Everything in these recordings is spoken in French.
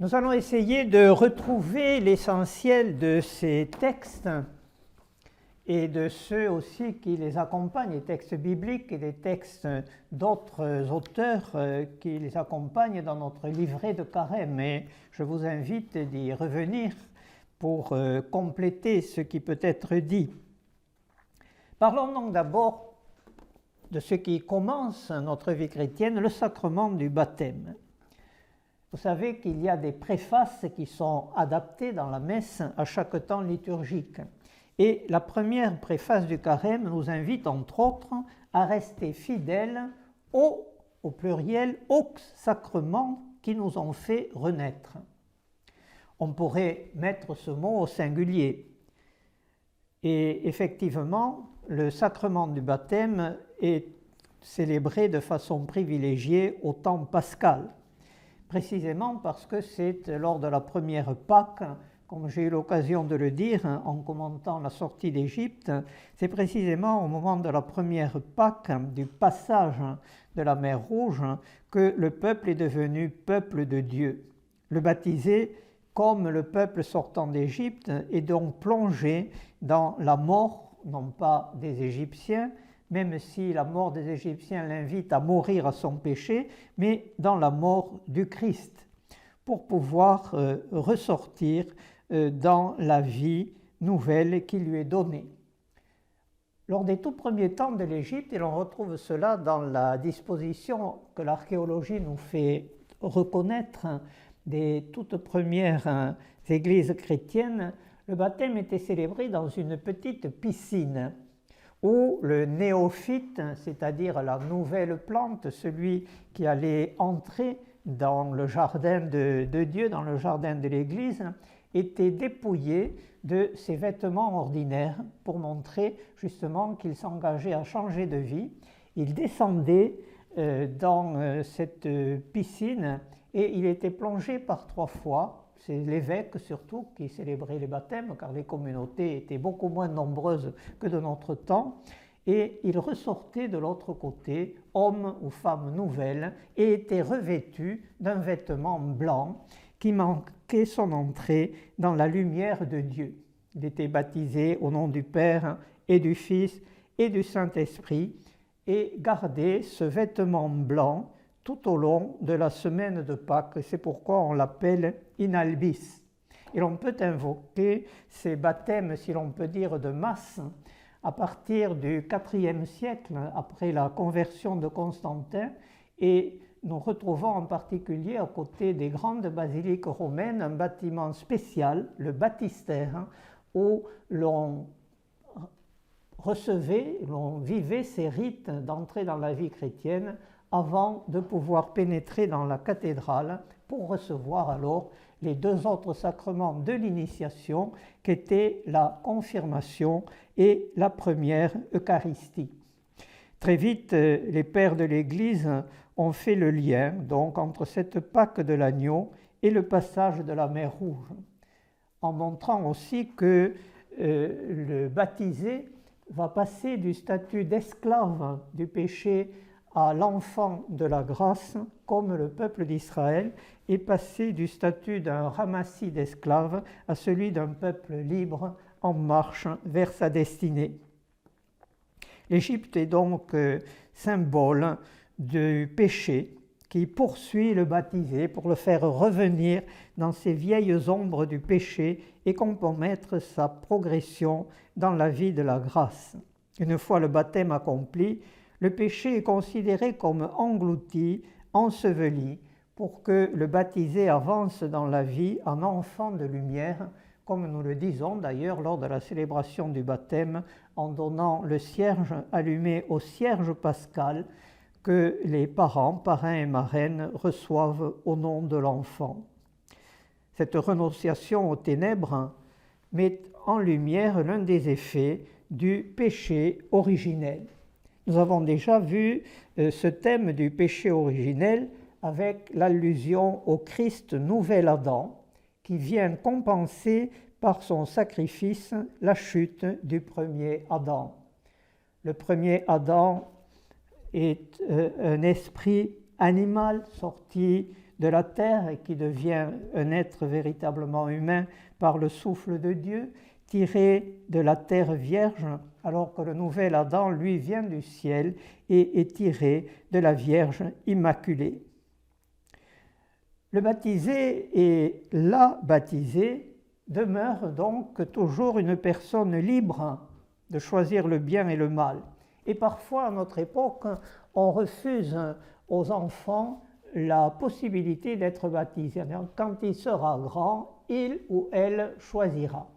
Nous allons essayer de retrouver l'essentiel de ces textes et de ceux aussi qui les accompagnent, les textes bibliques et les textes d'autres auteurs qui les accompagnent dans notre livret de carême. Et je vous invite d'y revenir pour compléter ce qui peut être dit. Parlons donc d'abord de ce qui commence notre vie chrétienne, le sacrement du baptême. Vous savez qu'il y a des préfaces qui sont adaptées dans la messe à chaque temps liturgique. Et la première préface du carême nous invite entre autres à rester fidèles au pluriel, aux sacrements qui nous ont fait renaître. On pourrait mettre ce mot au singulier. Et effectivement, le sacrement du baptême est célébré de façon privilégiée au temps pascal. Précisément parce que c'est lors de la première Pâque, comme j'ai eu l'occasion de le dire en commentant la sortie d'Égypte, c'est précisément au moment de la première Pâque, du passage de la mer Rouge, que le peuple est devenu peuple de Dieu. Le baptisé, comme le peuple sortant d'Égypte, est donc plongé dans la mort, non pas des Égyptiens, même si la mort des Égyptiens l'invite à mourir à son péché, mais dans la mort du Christ, pour pouvoir ressortir dans la vie nouvelle qui lui est donnée. Lors des tout premiers temps de l'Égypte, et l'on retrouve cela dans la disposition que l'archéologie nous fait reconnaître des toutes premières églises chrétiennes, le baptême était célébré dans une petite piscine où le néophyte, c'est-à-dire la nouvelle plante, celui qui allait entrer dans le jardin de Dieu, dans le jardin de l'Église, était dépouillé de ses vêtements ordinaires pour montrer justement qu'il s'engageait à changer de vie. Il descendait dans cette piscine et il était plongé par 3 fois. C'est l'évêque surtout qui célébrait les baptêmes, car les communautés étaient beaucoup moins nombreuses que de notre temps. Et il ressortait de l'autre côté, homme ou femme nouvelle, et était revêtu d'un vêtement blanc qui marquait son entrée dans la lumière de Dieu. Il était baptisé au nom du Père et du Fils et du Saint-Esprit et gardait ce vêtement blanc tout au long de la semaine de Pâques. C'est pourquoi on l'appelle in albis. Et l'on peut invoquer ces baptêmes, si l'on peut dire, de masse, à partir du IVe siècle, après la conversion de Constantin, et nous retrouvons en particulier à côté des grandes basiliques romaines un bâtiment spécial, le baptistère, où l'on recevait, l'on vivait ces rites d'entrée dans la vie chrétienne avant de pouvoir pénétrer dans la cathédrale pour recevoir alors les 2 autres sacrements de l'initiation qu'étaient la confirmation et la première Eucharistie. Très vite, les pères de l'Église ont fait le lien donc entre cette Pâque de l'agneau et le passage de la mer Rouge, en montrant aussi que le baptisé va passer du statut d'esclave du péché à l'enfant de la grâce, comme le peuple d'Israël est passé du statut d'un ramassis d'esclaves à celui d'un peuple libre en marche vers sa destinée. L'Égypte est donc symbole du péché qui poursuit le baptisé pour le faire revenir dans ces vieilles ombres du péché et compromettre sa progression dans la vie de la grâce. Une fois le baptême accompli, le péché est considéré comme englouti, enseveli, pour que le baptisé avance dans la vie en enfant de lumière, comme nous le disons d'ailleurs lors de la célébration du baptême, en donnant le cierge allumé au cierge pascal que les parrains et marraines reçoivent au nom de l'enfant. Cette renonciation aux ténèbres met en lumière l'un des effets du péché originel. Nous avons déjà vu ce thème du péché originel avec l'allusion au Christ nouvel Adam qui vient compenser par son sacrifice la chute du premier Adam. Le premier Adam est un esprit animal sorti de la terre et qui devient un être véritablement humain par le souffle de Dieu, tiré de la terre vierge, alors que le nouvel Adam, lui, vient du ciel et est tiré de la Vierge immaculée. Le baptisé et la baptisée demeurent donc toujours une personne libre de choisir le bien et le mal. Et parfois, à notre époque, on refuse aux enfants la possibilité d'être baptisé. Quand il sera grand, il ou elle choisira.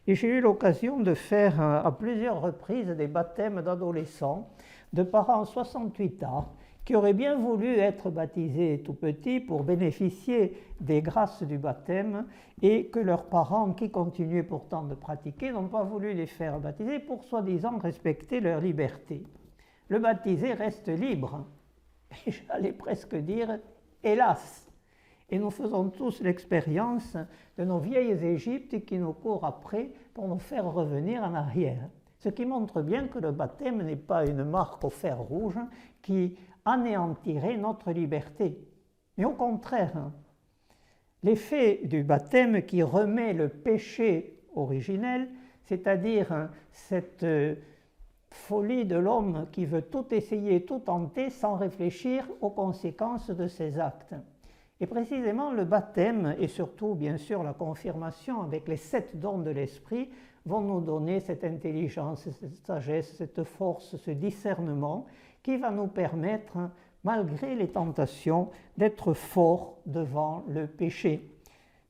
Et j'ai eu l'occasion de faire à plusieurs reprises des baptêmes d'adolescents, de parents 68 ans, qui auraient bien voulu être baptisés tout petits pour bénéficier des grâces du baptême et que leurs parents, qui continuaient pourtant de pratiquer, n'ont pas voulu les faire baptiser pour soi-disant respecter leur liberté. Le baptisé reste libre, et j'allais presque dire hélas. Et nous faisons tous l'expérience de nos vieilles Égyptes qui nous courent après pour nous faire revenir en arrière. Ce qui montre bien que le baptême n'est pas une marque au fer rouge qui anéantirait notre liberté. Mais au contraire, l'effet du baptême qui remet le péché originel, c'est-à-dire cette folie de l'homme qui veut tout essayer, tout tenter sans réfléchir aux conséquences de ses actes. Et précisément le baptême et surtout bien sûr la confirmation avec les 7 dons de l'esprit vont nous donner cette intelligence, cette sagesse, cette force, ce discernement qui va nous permettre, malgré les tentations, d'être forts devant le péché.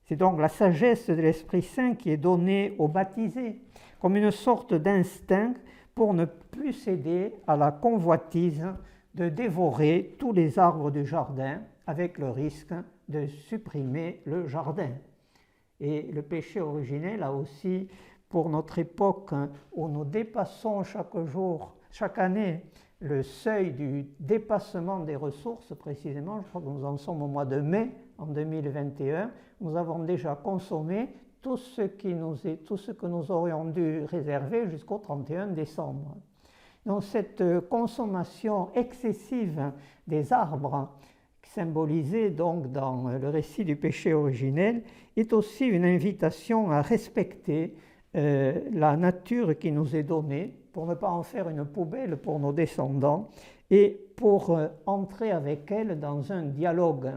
C'est donc la sagesse de l'Esprit Saint qui est donnée aux baptisés, comme une sorte d'instinct pour ne plus céder à la convoitise de dévorer tous les arbres du jardin, avec le risque de supprimer le jardin. Et le péché originel a aussi, pour notre époque où nous dépassons chaque année, le seuil du dépassement des ressources, précisément, je crois que nous en sommes au mois de mai en 2021, nous avons déjà consommé tout ce que nous aurions dû réserver jusqu'au 31 décembre. Donc cette consommation excessive des arbres, symbolisée donc dans le récit du péché originel, est aussi une invitation à respecter la nature qui nous est donnée, pour ne pas en faire une poubelle pour nos descendants et pour entrer avec elle dans un dialogue,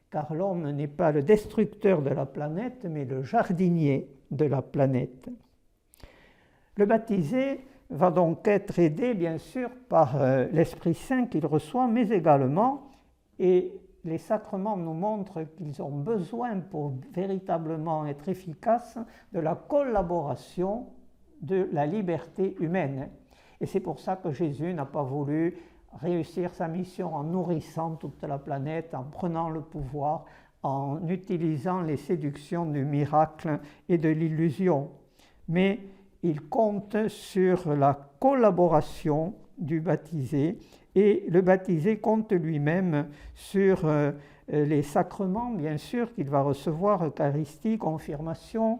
car l'homme n'est pas le destructeur de la planète, mais le jardinier de la planète. Le baptisé va donc être aidé, bien sûr, par l'Esprit Saint qu'il reçoit, mais également, et les sacrements nous montrent qu'ils ont besoin pour véritablement être efficaces, de la collaboration de la liberté humaine. Et c'est pour ça que Jésus n'a pas voulu réussir sa mission en nourrissant toute la planète, en prenant le pouvoir, en utilisant les séductions du miracle et de l'illusion. Mais il compte sur la collaboration du baptisé, et le baptisé compte lui-même sur les sacrements, bien sûr, qu'il va recevoir, Eucharistie, confirmation,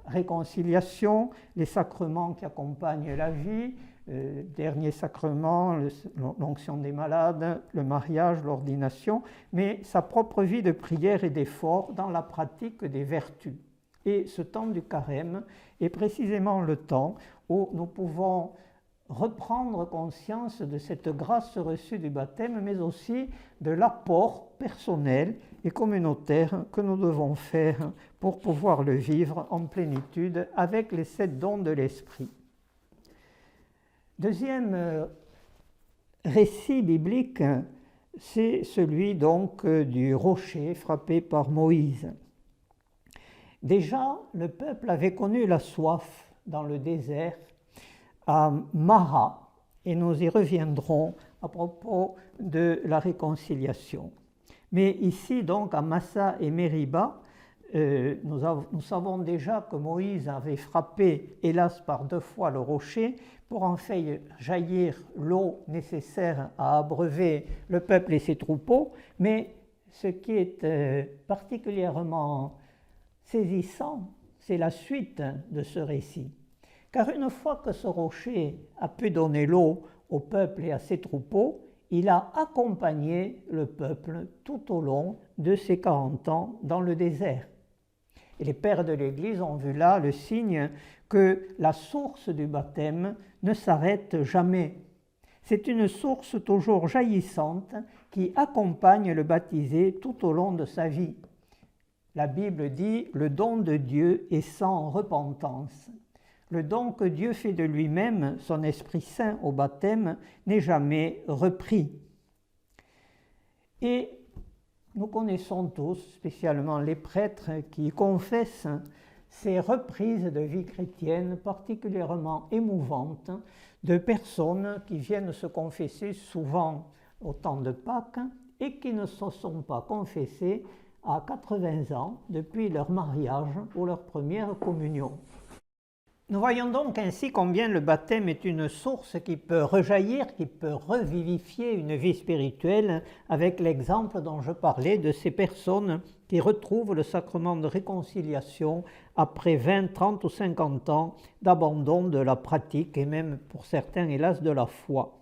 réconciliation, les sacrements qui accompagnent la vie, dernier sacrement, l'onction des malades, le mariage, l'ordination, mais sa propre vie de prière et d'effort dans la pratique des vertus. Et ce temps du carême est précisément le temps où nous pouvons reprendre conscience de cette grâce reçue du baptême, mais aussi de l'apport personnel et communautaire que nous devons faire pour pouvoir le vivre en plénitude avec les 7 dons de l'Esprit. Deuxième récit biblique, c'est celui donc du rocher frappé par Moïse. Déjà, le peuple avait connu la soif dans le désert à Mara, et nous y reviendrons à propos de la réconciliation. Mais ici, donc, à Massa et Mériba, nous savons déjà que Moïse avait frappé, hélas par 2 fois, le rocher pour en faire jaillir l'eau nécessaire à abreuver le peuple et ses troupeaux, mais ce qui est particulièrement saisissant, c'est la suite de ce récit. Car une fois que ce rocher a pu donner l'eau au peuple et à ses troupeaux, il a accompagné le peuple tout au long de ces 40 ans dans le désert. Et les pères de l'Église ont vu là le signe que la source du baptême ne s'arrête jamais. C'est une source toujours jaillissante qui accompagne le baptisé tout au long de sa vie. La Bible dit « le don de Dieu est sans repentance ». Le don que Dieu fait de lui-même, son Esprit Saint au baptême, n'est jamais repris. Et nous connaissons tous, spécialement les prêtres, qui confessent ces reprises de vie chrétienne particulièrement émouvantes de personnes qui viennent se confesser souvent au temps de Pâques et qui ne se sont pas confessées à 80 ans depuis leur mariage ou leur première communion. Nous voyons donc ainsi combien le baptême est une source qui peut rejaillir, qui peut revivifier une vie spirituelle, avec l'exemple dont je parlais de ces personnes qui retrouvent le sacrement de réconciliation après 20, 30 ou 50 ans d'abandon de la pratique et même pour certains, hélas, de la foi.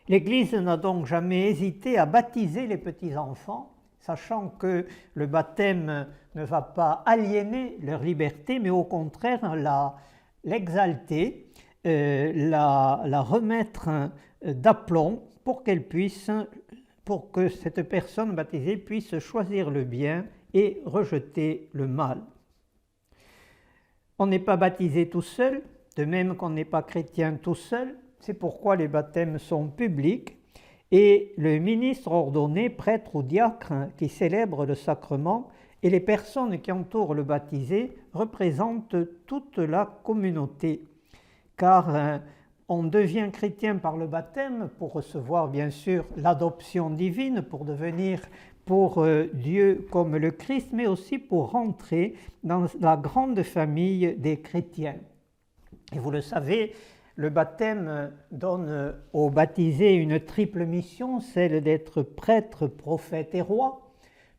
L'Église n'a donc jamais hésité à baptiser les petits-enfants, sachant que le baptême ne va pas aliéner leur liberté, mais au contraire l'exalter, la remettre d'aplomb pour pour que cette personne baptisée puisse choisir le bien et rejeter le mal. On n'est pas baptisé tout seul, de même qu'on n'est pas chrétien tout seul, c'est pourquoi les baptêmes sont publics. Et le ministre ordonné, prêtre ou diacre qui célèbre le sacrement et les personnes qui entourent le baptisé représentent toute la communauté. Car on devient chrétien par le baptême pour recevoir bien sûr l'adoption divine, pour devenir pour Dieu comme le Christ, mais aussi pour rentrer dans la grande famille des chrétiens. Et vous le savez, le baptême donne aux baptisés une triple mission, celle d'être prêtre, prophète et roi.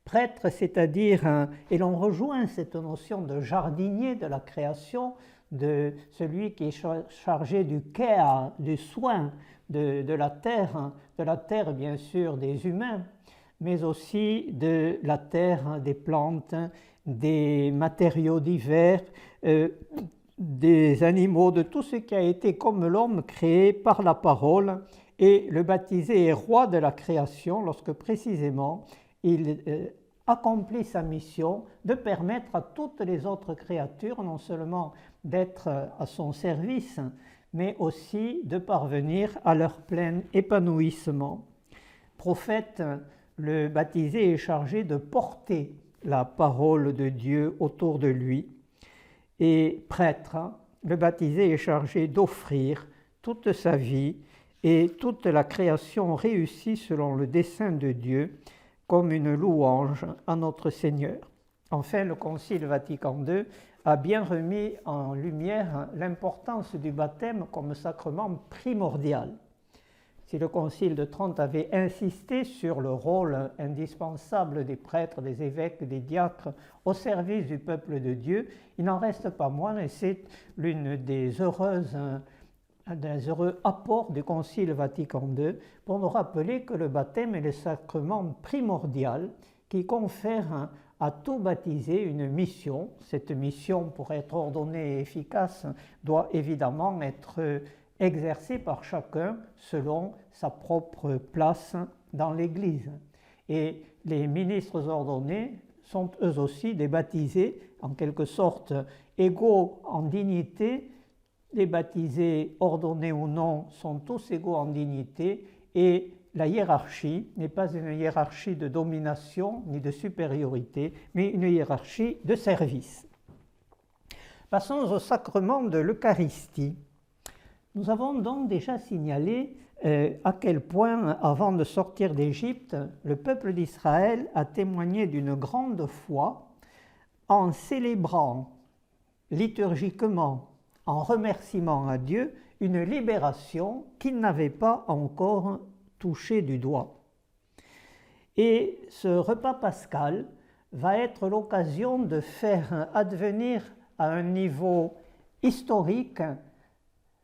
Prêtre, c'est-à-dire, et l'on rejoint cette notion de jardinier de la création, de celui qui est chargé du care, du soin de la terre bien sûr des humains, mais aussi de la terre, des plantes, des matériaux divers, des animaux, de tout ce qui a été comme l'homme créé par la parole. Et le baptisé est roi de la création lorsque précisément il accomplit sa mission de permettre à toutes les autres créatures non seulement d'être à son service, mais aussi de parvenir à leur plein épanouissement. Prophète, le baptisé est chargé de porter la parole de Dieu autour de lui. Et prêtre, le baptisé est chargé d'offrir toute sa vie et toute la création réussie selon le dessein de Dieu comme une louange à notre Seigneur. Enfin, le Concile Vatican II a bien remis en lumière l'importance du baptême comme sacrement primordial. Si le Concile de Trente avait insisté sur le rôle indispensable des prêtres, des évêques, des diacres au service du peuple de Dieu, il n'en reste pas moins, et c'est l'une des heureux apports du Concile Vatican II, pour nous rappeler que le baptême est le sacrement primordial qui confère à tout baptisé une mission. Cette mission, pour être ordonnée et efficace, doit évidemment être exercée par chacun selon sa propre place dans l'Église. Et les ministres ordonnés sont eux aussi des baptisés, en quelque sorte égaux en dignité. Les baptisés, ordonnés ou non, sont tous égaux en dignité, et la hiérarchie n'est pas une hiérarchie de domination ni de supériorité, mais une hiérarchie de service. Passons au sacrement de l'Eucharistie. Nous avons donc déjà signalé à quel point, avant de sortir d'Égypte, le peuple d'Israël a témoigné d'une grande foi en célébrant liturgiquement, en remerciement à Dieu, une libération qu'il n'avait pas encore touchée du doigt. Et ce repas pascal va être l'occasion de faire advenir à un niveau historique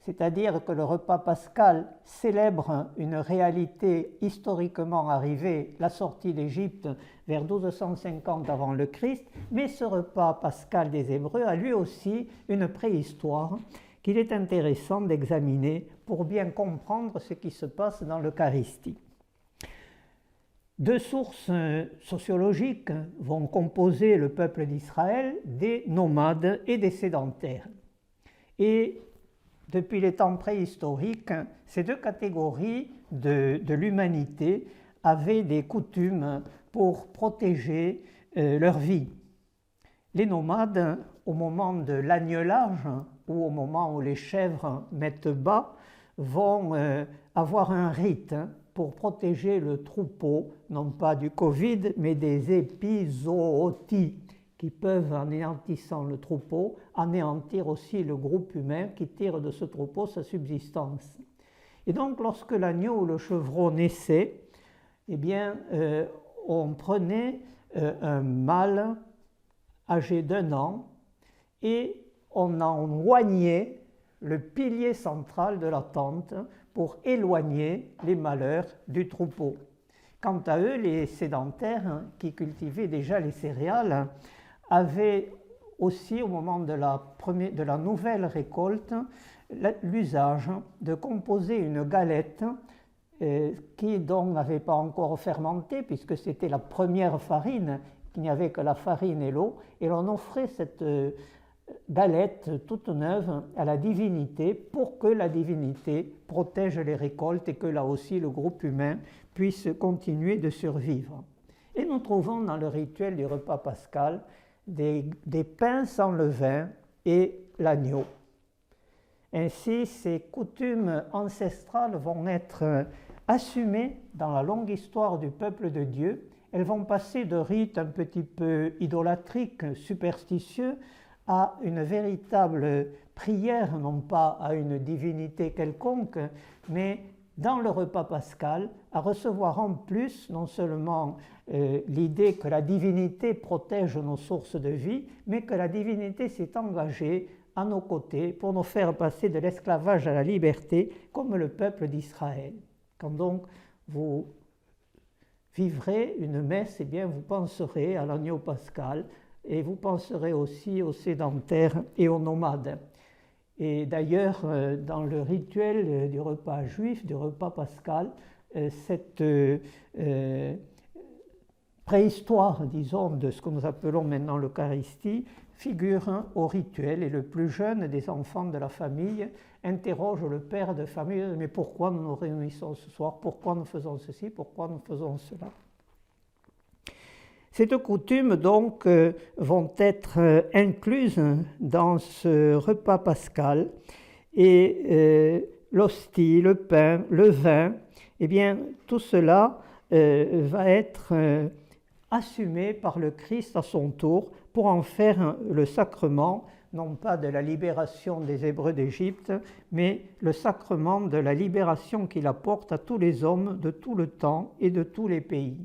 c'est-à-dire que le repas pascal célèbre une réalité historiquement arrivée, la sortie d'Égypte vers 1250 avant le Christ, mais ce repas pascal des Hébreux a lui aussi une préhistoire qu'il est intéressant d'examiner pour bien comprendre ce qui se passe dans l'Eucharistie. Deux sources sociologiques vont composer le peuple d'Israël, des nomades et des sédentaires. Et depuis les temps préhistoriques, ces deux catégories de l'humanité avaient des coutumes pour protéger leur vie. Les nomades, au moment de l'agnelage ou au moment où les chèvres mettent bas, vont avoir un rite pour protéger le troupeau, non pas du Covid, mais des épizooties qui peuvent, en anéantissant le troupeau, anéantir aussi le groupe humain qui tire de ce troupeau sa subsistance. Et donc, lorsque l'agneau ou le chevreau naissait, eh bien, on prenait un mâle âgé d'1 an et on en oignait le pilier central de la tente pour éloigner les malheurs du troupeau. Quant à eux, les sédentaires qui cultivaient déjà les céréales avaient aussi, au moment de la nouvelle récolte, l'usage de composer une galette qui donc n'avait pas encore fermenté, puisque c'était la première farine, qu'il n'y avait que la farine et l'eau, et l'on offrait cette galette toute neuve à la divinité pour que la divinité protège les récoltes et que là aussi le groupe humain puisse continuer de survivre. Et nous trouvons dans le rituel du repas pascal des pains sans levain et l'agneau. Ainsi, ces coutumes ancestrales vont être assumées dans la longue histoire du peuple de Dieu. Elles vont passer de rites un petit peu idolâtriques, superstitieux, à une véritable prière, non pas à une divinité quelconque, mais dans le repas pascal, à recevoir en plus non seulement l'idée que la divinité protège nos sources de vie, mais que la divinité s'est engagée à nos côtés pour nous faire passer de l'esclavage à la liberté, comme le peuple d'Israël. Quand donc vous vivrez une messe, eh bien vous penserez à l'agneau pascal, et vous penserez aussi aux sédentaires et aux nomades. Et d'ailleurs, dans le rituel du repas juif, du repas pascal, cette préhistoire, disons, de ce que nous appelons maintenant l'Eucharistie, figure au rituel, et le plus jeune des enfants de la famille interroge le père de famille, mais pourquoi nous nous réunissons ce soir, pourquoi nous faisons ceci, pourquoi nous faisons cela. Ces deux coutumes donc vont être incluses dans ce repas pascal, et l'hostie, le pain, le vin, eh bien tout cela va être assumé par le Christ à son tour pour en faire le sacrement, non pas de la libération des Hébreux d'Égypte, mais le sacrement de la libération qu'il apporte à tous les hommes de tout le temps et de tous les pays.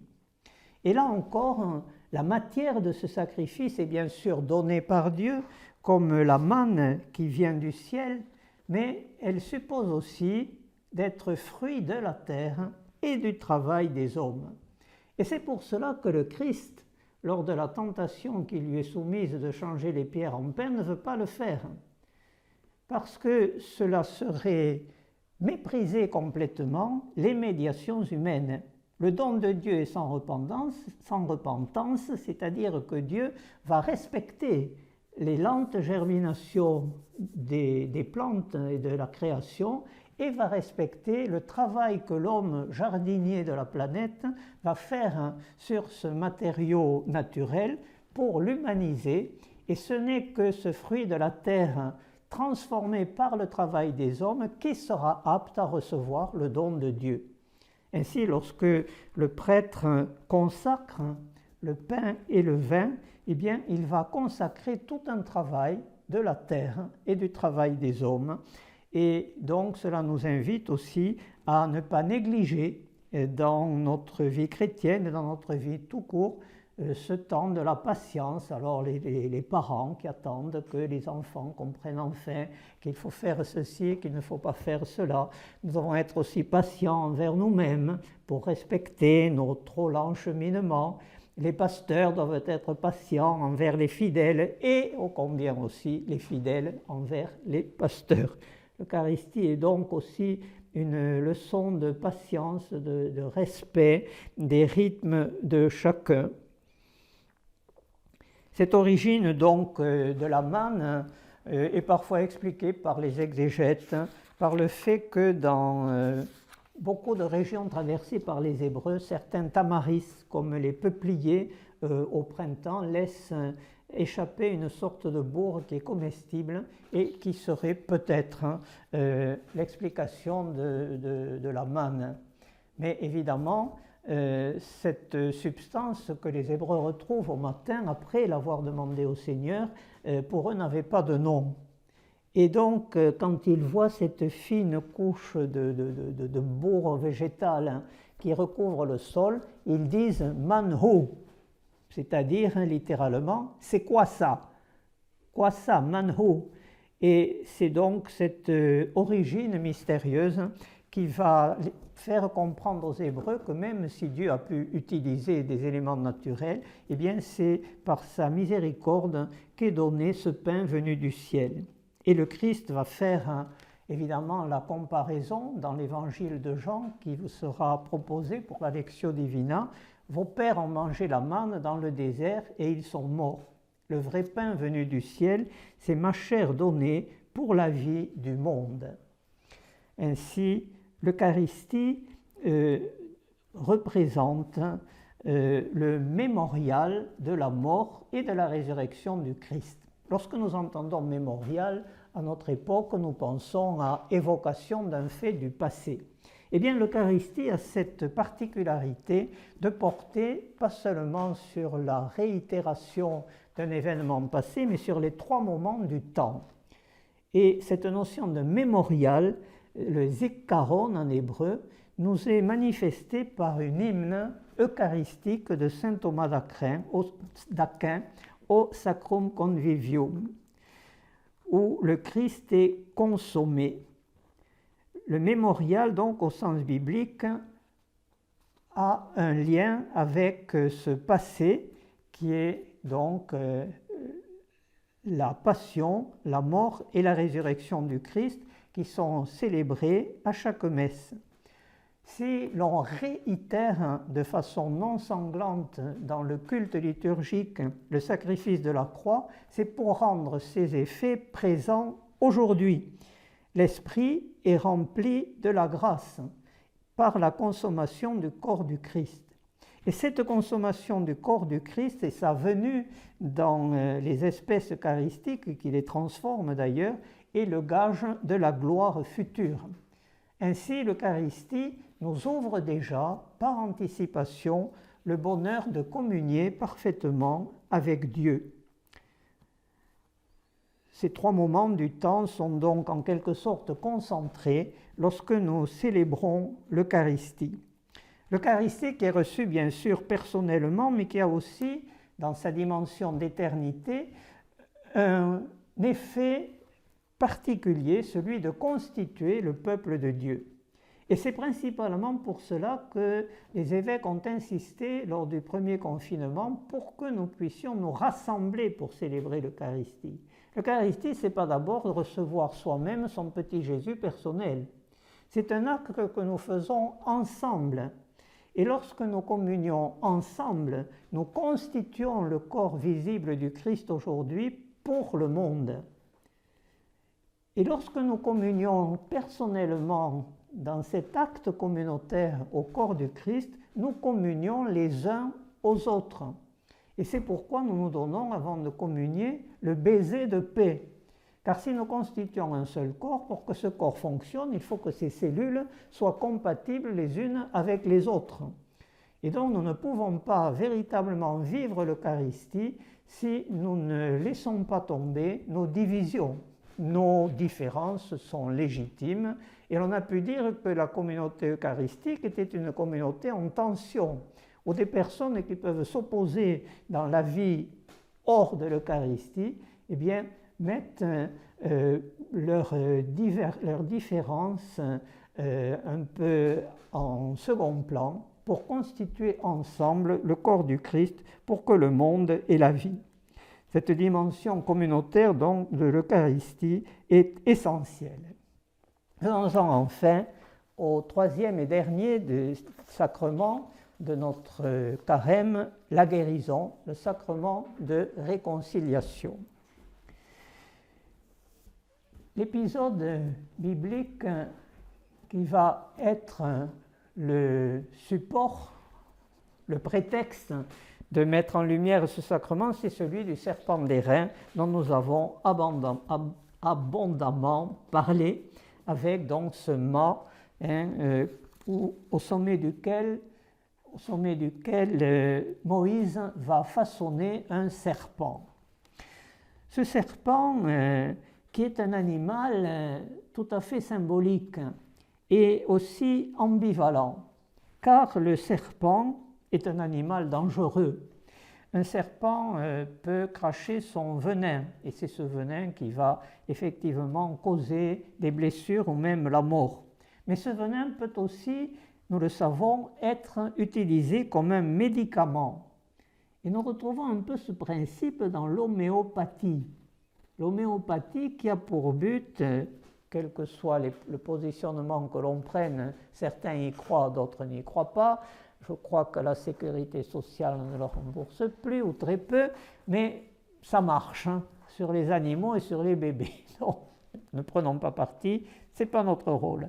Et là encore, la matière de ce sacrifice est bien sûr donnée par Dieu, comme la manne qui vient du ciel, mais elle suppose aussi d'être fruit de la terre et du travail des hommes. Et c'est pour cela que le Christ, lors de la tentation qui lui est soumise de changer les pierres en pain, ne veut pas le faire, parce que cela serait mépriser complètement les médiations humaines. Le don de Dieu est sans repentance, c'est-à-dire que Dieu va respecter les lentes germinations des plantes et de la création et va respecter le travail que l'homme jardinier de la planète va faire sur ce matériau naturel pour l'humaniser. Et ce n'est que ce fruit de la terre transformé par le travail des hommes qui sera apte à recevoir le don de Dieu. Ainsi, lorsque le prêtre consacre le pain et le vin, eh bien, il va consacrer tout un travail de la terre et du travail des hommes. Et donc, cela nous invite aussi à ne pas négliger dans notre vie chrétienne et dans notre vie tout court ce temps de la patience. Alors les parents qui attendent que les enfants comprennent enfin qu'il faut faire ceci, qu'il ne faut pas faire cela. Nous devons être aussi patients envers nous-mêmes pour respecter nos trop lents cheminements. Les pasteurs doivent être patients envers les fidèles et ô combien aussi les fidèles envers les pasteurs. L'Eucharistie est donc aussi une leçon de patience, de respect des rythmes de chacun. Cette origine donc de la manne est parfois expliquée par les exégètes, par le fait que dans beaucoup de régions traversées par les Hébreux, certains tamaris, comme les peupliers au printemps, laissent échapper une sorte de bourre qui est comestible et qui serait peut-être l'explication de la manne. Mais évidemment, cette substance que les Hébreux retrouvent au matin, après l'avoir demandé au Seigneur, pour eux n'avait pas de nom. Et donc, quand ils voient cette fine couche de bourre végétale qui recouvre le sol, ils disent « manhu », c'est-à-dire littéralement « c'est quoi ça ?» Quoi ça, manhu? Et c'est donc cette origine mystérieuse qui va faire comprendre aux Hébreux que même si Dieu a pu utiliser des éléments naturels, eh bien c'est par sa miséricorde qu'est donné ce pain venu du ciel. Et le Christ va faire évidemment la comparaison dans l'évangile de Jean qui vous sera proposé pour la Lectio Divina. Vos pères ont mangé la manne dans le désert et ils sont morts. Le vrai pain venu du ciel, c'est ma chair donnée pour la vie du monde. Ainsi, l'Eucharistie représente le mémorial de la mort et de la résurrection du Christ. Lorsque nous entendons mémorial, à notre époque, nous pensons à évocation d'un fait du passé. Eh bien, l'Eucharistie a cette particularité de porter pas seulement sur la réitération d'un événement passé, mais sur les trois moments du temps. Et cette notion de mémorial, le zikaron en hébreu, nous est manifestée par une hymne eucharistique de saint Thomas d'Aquin au Sacrum Convivium, où le Christ est consommé. Le mémorial, donc au sens biblique, a un lien avec ce passé qui est donc la passion, la mort et la résurrection du Christ qui sont célébrés à chaque messe. Si l'on réitère de façon non sanglante dans le culte liturgique le sacrifice de la croix, c'est pour rendre ses effets présents aujourd'hui. L'esprit est rempli de la grâce par la consommation du corps du Christ. Et cette consommation du corps du Christ et sa venue dans les espèces eucharistiques, qui les transforment d'ailleurs, est le gage de la gloire future. Ainsi, l'Eucharistie nous ouvre déjà, par anticipation, le bonheur de communier parfaitement avec Dieu. Ces trois moments du temps sont donc en quelque sorte concentrés lorsque nous célébrons l'Eucharistie. L'Eucharistie qui est reçue bien sûr personnellement, mais qui a aussi, dans sa dimension d'éternité, un effet particulier, celui de constituer le peuple de Dieu. Et c'est principalement pour cela que les évêques ont insisté lors du premier confinement pour que nous puissions nous rassembler pour célébrer l'Eucharistie. L'Eucharistie, ce n'est pas d'abord de recevoir soi-même son petit Jésus personnel. C'est un acte que nous faisons ensemble. Et lorsque nous communions ensemble, nous constituons le corps visible du Christ aujourd'hui pour le monde. Et lorsque nous communions personnellement dans cet acte communautaire au corps du Christ, nous communions les uns aux autres. Et c'est pourquoi nous nous donnons, avant de communier, le baiser de paix. Car si nous constituons un seul corps, pour que ce corps fonctionne, il faut que ces cellules soient compatibles les unes avec les autres. Et donc nous ne pouvons pas véritablement vivre l'Eucharistie si nous ne laissons pas tomber nos divisions. Nos différences sont légitimes et l'on a pu dire que la communauté eucharistique était une communauté en tension, ou des personnes qui peuvent s'opposer dans la vie hors de l'Eucharistie, eh bien, mettent leurs différences un peu en second plan pour constituer ensemble le corps du Christ pour que le monde ait la vie. Cette dimension communautaire donc, de l'Eucharistie est essentielle. Venons-en enfin au troisième et dernier des sacrements de notre carême, la guérison, le sacrement de réconciliation. L'épisode biblique qui va être le support, le prétexte de mettre en lumière ce sacrement, c'est celui du serpent d'airain dont nous avons abondamment parlé, avec donc ce mât au sommet duquel Moïse va façonner un serpent. Ce serpent, qui est un animal tout à fait symbolique et aussi ambivalent, car le serpent est un animal dangereux. Un serpent peut cracher son venin, et c'est ce venin qui va effectivement causer des blessures ou même la mort. Mais ce venin peut aussi, nous le savons, être utilisé comme un médicament. Et nous retrouvons un peu ce principe dans l'homéopathie. L'homéopathie qui a pour but, quel que soit le positionnement que l'on prenne, certains y croient, d'autres n'y croient pas. Je crois que la sécurité sociale ne le rembourse plus ou très peu, mais ça marche sur les animaux et sur les bébés. Donc, ne prenons pas parti, ce n'est pas notre rôle.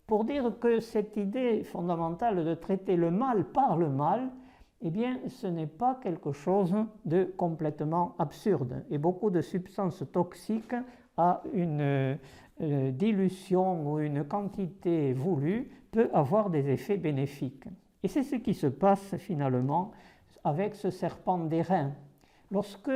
Pour dire que cette idée fondamentale de traiter le mal par le mal, eh bien, ce n'est pas quelque chose de complètement absurde. Et beaucoup de substances toxiques à une dilution ou une quantité voulue peut avoir des effets bénéfiques. Et c'est ce qui se passe finalement avec ce serpent d'airain. Lorsque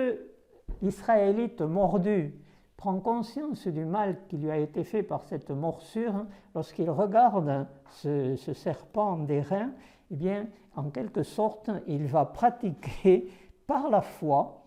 l'Israélite mordu prend conscience du mal qui lui a été fait par cette morsure, lorsqu'il regarde ce serpent d'airain, eh bien, en quelque sorte, il va pratiquer par la foi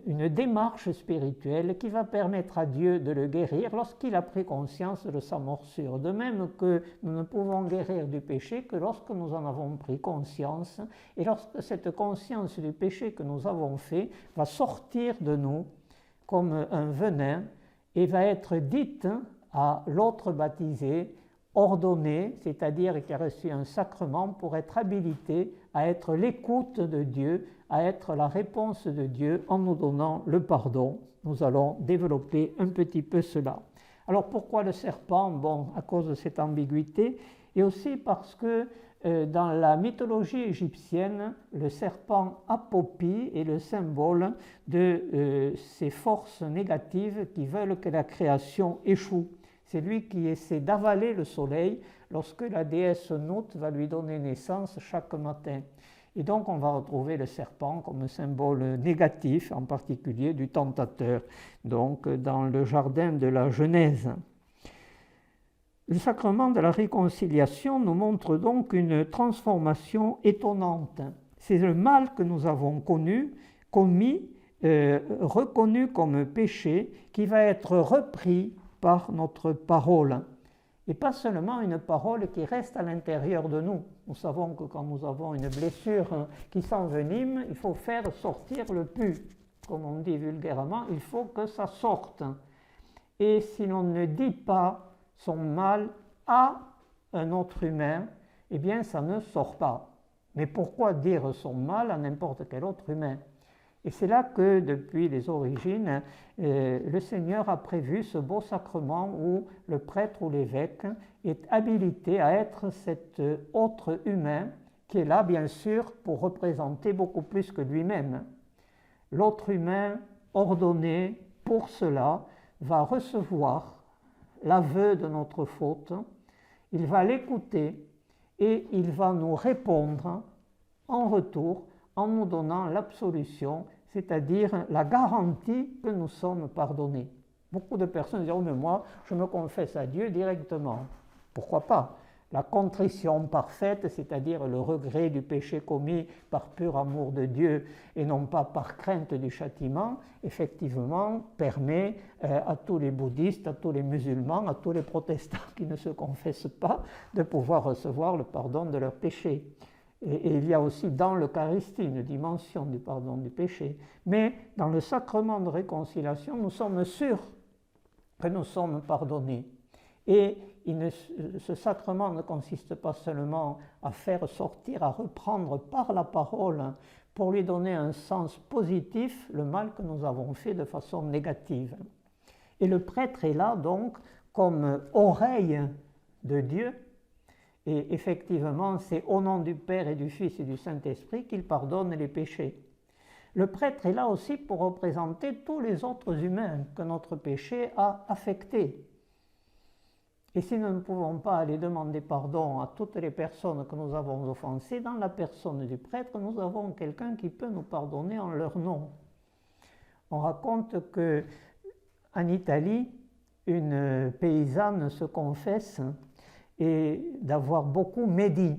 une démarche spirituelle qui va permettre à Dieu de le guérir lorsqu'il a pris conscience de sa morsure. De même que nous ne pouvons guérir du péché que lorsque nous en avons pris conscience, et lorsque cette conscience du péché que nous avons fait va sortir de nous comme un venin et va être dite à l'autre baptisé, ordonné, c'est-à-dire qui a reçu un sacrement pour être habilité à être l'écoute de Dieu, à être la réponse de Dieu en nous donnant le pardon. Nous allons développer un petit peu cela. Alors pourquoi le serpent? Bon, à cause de cette ambiguïté, et aussi parce que dans la mythologie égyptienne, le serpent Apopi est le symbole de ces forces négatives qui veulent que la création échoue. C'est lui qui essaie d'avaler le soleil lorsque la déesse Nout va lui donner naissance chaque matin. Et donc on va retrouver le serpent comme symbole négatif, en particulier du tentateur, donc dans le jardin de la Genèse. Le sacrement de la réconciliation nous montre donc une transformation étonnante. C'est le mal que nous avons commis, reconnu comme péché, qui va être repris par notre parole. Et pas seulement une parole qui reste à l'intérieur de nous. Nous savons que quand nous avons une blessure qui s'envenime, il faut faire sortir le pus. Comme on dit vulgairement, il faut que ça sorte. Et si l'on ne dit pas son mal à un autre humain, eh bien ça ne sort pas. Mais pourquoi dire son mal à n'importe quel autre humain? Et c'est là que, depuis les origines, le Seigneur a prévu ce beau sacrement où le prêtre ou l'évêque est habilité à être cet autre humain qui est là, bien sûr, pour représenter beaucoup plus que lui-même. L'autre humain ordonné pour cela va recevoir l'aveu de notre faute, il va l'écouter et il va nous répondre en retour en nous donnant l'absolution, c'est-à-dire la garantie que nous sommes pardonnés. Beaucoup de personnes disent « Oh, mais moi, je me confesse à Dieu directement. » Pourquoi pas? la contrition parfaite, c'est-à-dire le regret du péché commis par pur amour de Dieu et non pas par crainte du châtiment, effectivement permet à tous les bouddhistes, à tous les musulmans, à tous les protestants qui ne se confessent pas de pouvoir recevoir le pardon de leurs péchés. Et il y a aussi dans l'Eucharistie une dimension du pardon du péché. Mais dans le sacrement de réconciliation, nous sommes sûrs que nous sommes pardonnés. Et ce sacrement ne consiste pas seulement à faire sortir, à reprendre par la parole, pour lui donner un sens positif, le mal que nous avons fait de façon négative. Et le prêtre est là donc comme oreille de Dieu, et effectivement c'est au nom du Père et du Fils et du Saint-Esprit qu'il pardonne les péchés. Le prêtre est là aussi pour représenter tous les autres humains que notre péché a affectés. Et si nous ne pouvons pas aller demander pardon à toutes les personnes que nous avons offensées, dans la personne du prêtre, nous avons quelqu'un qui peut nous pardonner en leur nom. On raconte qu'en Italie, une paysanne se confesse et d'avoir beaucoup médit.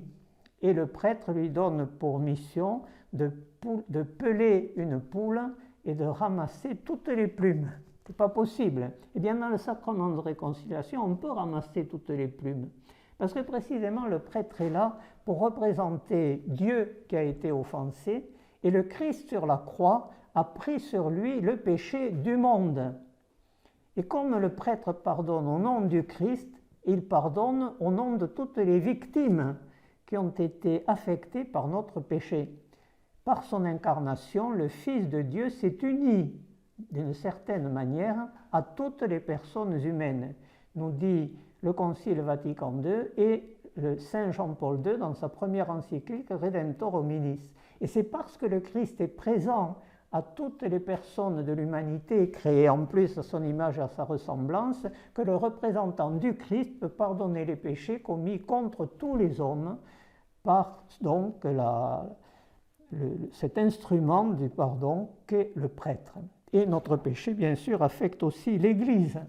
Et le prêtre lui donne pour mission de peler une poule et de ramasser toutes les plumes. Ce n'est pas possible. Eh bien, dans le sacrement de réconciliation, on peut ramasser toutes les plumes. Parce que précisément, le prêtre est là pour représenter Dieu qui a été offensé, et le Christ sur la croix a pris sur lui le péché du monde. Et comme le prêtre pardonne au nom du Christ, il pardonne au nom de toutes les victimes qui ont été affectées par notre péché. Par son incarnation, le Fils de Dieu s'est uni d'une certaine manière à toutes les personnes humaines, nous dit le Concile Vatican II et le Saint Jean-Paul II dans sa première encyclique Redemptor Hominis. Et c'est parce que le Christ est présent à toutes les personnes de l'humanité, créées en plus à son image et à sa ressemblance, que le représentant du Christ peut pardonner les péchés commis contre tous les hommes par donc cet instrument du pardon qu'est le prêtre. Et notre péché, bien sûr, affecte aussi l'Église.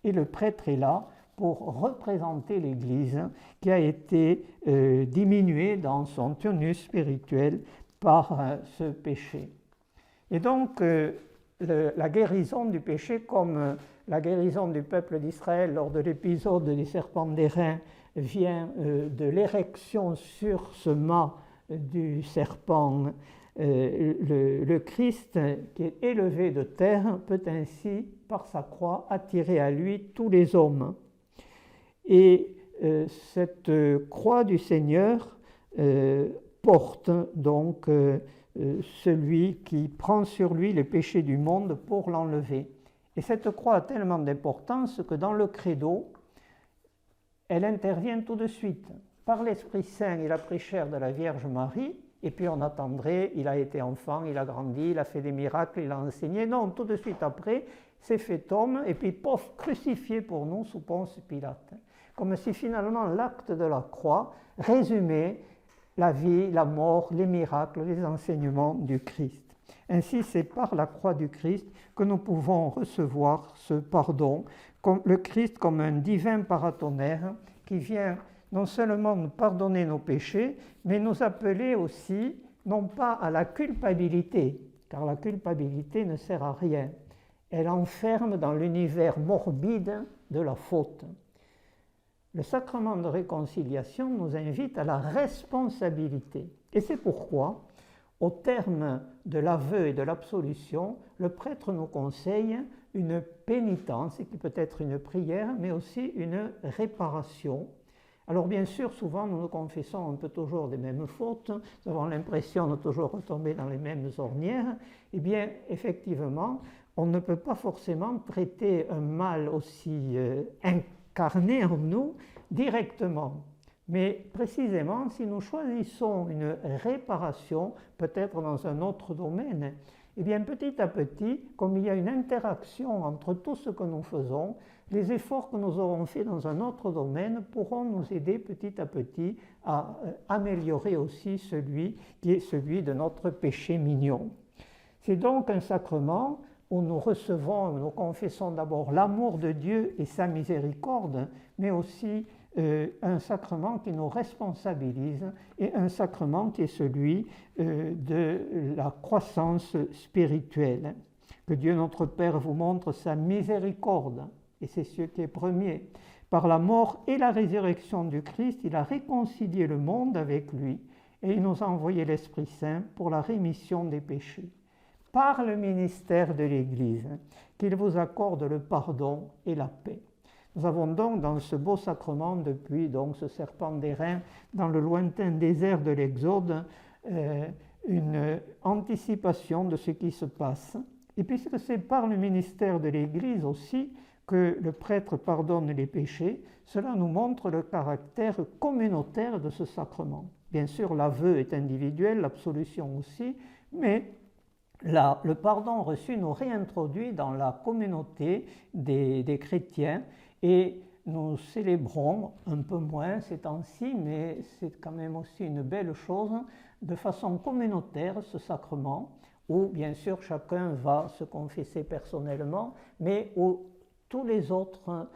Et le prêtre est là pour représenter l'Église qui a été diminuée dans son tonus spirituel par ce péché. Et donc, la guérison du péché, comme la guérison du peuple d'Israël lors de l'épisode des serpents d'airain, vient de l'érection sur ce mât du serpent, le Christ qui est élevé de terre peut ainsi, par sa croix, attirer à lui tous les hommes. Et cette croix du Seigneur porte donc celui qui prend sur lui les péchés du monde pour l'enlever. Et cette croix a tellement d'importance que dans le credo, elle intervient tout de suite. Par l'Esprit Saint, il a pris chair de la Vierge Marie, et puis on attendrait, il a été enfant, il a grandi, il a fait des miracles, il a enseigné. Non, tout de suite après, c'est fait homme, et puis pof, crucifié pour nous sous Ponce Pilate. Comme si finalement l'acte de la croix résumait la vie, la mort, les miracles, les enseignements du Christ. Ainsi, c'est par la croix du Christ que nous pouvons recevoir ce pardon, comme le Christ comme un divin paratonnerre qui vient non seulement nous pardonner nos péchés, mais nous appeler aussi, non pas à la culpabilité, car la culpabilité ne sert à rien. Elle enferme dans l'univers morbide de la faute. Le sacrement de réconciliation nous invite à la responsabilité. Et c'est pourquoi, au terme de l'aveu et de l'absolution, le prêtre nous conseille une pénitence, qui peut être une prière, mais aussi une réparation. Alors bien sûr, souvent nous nous confessons un peu toujours des mêmes fautes, nous avons l'impression de toujours retomber dans les mêmes ornières. Eh bien, effectivement, on ne peut pas forcément traiter un mal aussi incarné en nous directement. Mais précisément, si nous choisissons une réparation, peut-être dans un autre domaine, eh bien petit à petit, comme il y a une interaction entre tout ce que nous faisons, les efforts que nous aurons faits dans un autre domaine pourront nous aider petit à petit à améliorer aussi celui qui est celui de notre péché mignon. C'est donc un sacrement où nous recevons, nous confessons d'abord l'amour de Dieu et sa miséricorde, mais aussi un sacrement qui nous responsabilise et un sacrement qui est celui de la croissance spirituelle. Que Dieu notre Père vous montre sa miséricorde, et c'est ce qui est premier. Par la mort et la résurrection du Christ, il a réconcilié le monde avec lui et il nous a envoyé l'Esprit Saint pour la rémission des péchés. Par le ministère de l'Église, qu'il vous accorde le pardon et la paix. Nous avons donc dans ce beau sacrement, depuis donc ce serpent d'airain, dans le lointain désert de l'Exode, une anticipation de ce qui se passe. Et puisque c'est par le ministère de l'Église aussi que le prêtre pardonne les péchés, cela nous montre le caractère communautaire de ce sacrement. Bien sûr, l'aveu est individuel, l'absolution aussi, mais le pardon reçu nous réintroduit dans la communauté des chrétiens et nous célébrons un peu moins ces temps-ci, mais c'est quand même aussi une belle chose, de façon communautaire ce sacrement, où bien sûr chacun va se confesser personnellement, mais où tous les autres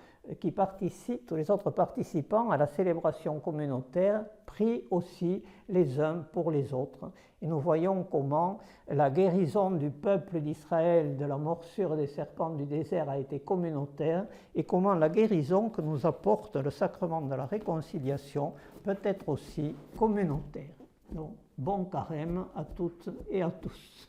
participants à la célébration communautaire prient aussi les uns pour les autres. Et nous voyons comment la guérison du peuple d'Israël de la morsure des serpents du désert a été communautaire et comment la guérison que nous apporte le sacrement de la réconciliation peut être aussi communautaire. Donc, bon carême à toutes et à tous.